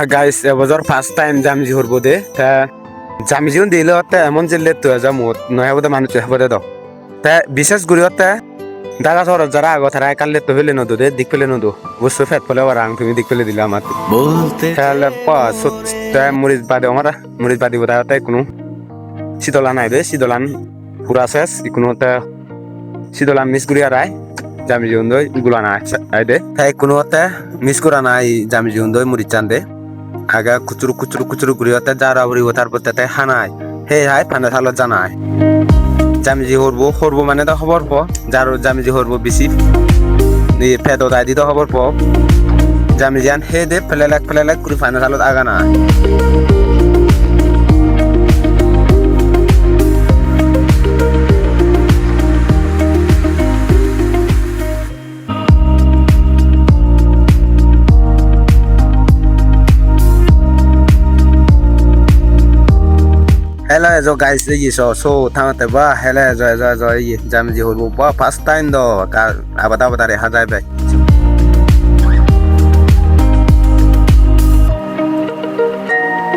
guys এবছর first time জামজি হরবো দে তা জামজি দিল তে এমন জিল্লে তো যা মত নয় বোধ মানুষ হবদে দাও তা বিশেষ করে তে দাদা শহর যারা আগত তারা কাললে তো ফেলে নদু দে দিক ফেলে নদু বুঝছো ফেট ফেলে আর আং তুমি দিক ফেলে দিলে আমার বলতে তাহলে পাঁচ মরিচ বাদে আমার মরিচ বাদি বোধ তাই কোনো শীতলান আইবে শীতলান পুরা শেষ কোনো শীতলান মিস করিয়া রায় জামি জীবন দই গুলানা আইদে তাই কোনো মিস করা নাই জামি জীবন দই মরিচ চান্দে আগা কুচুরু কুচুরু কুচুরু করিয়াতে যারা উড়িব তারপর তাতে হানায় হে হাই ফান্ডা থালত জানায় জামিজি হরবো মানে তো খবর প যার জামিজি হরবো বেশি ফেদ দাই দিতে খবর প জামিজিয়ান হে দে ফেলে লাগ করে ফান্ডা থালত আগা না Hello, so guys, this is so thang te ba hello, so ye jam ji hol ba first time do ka abata re ha jai bai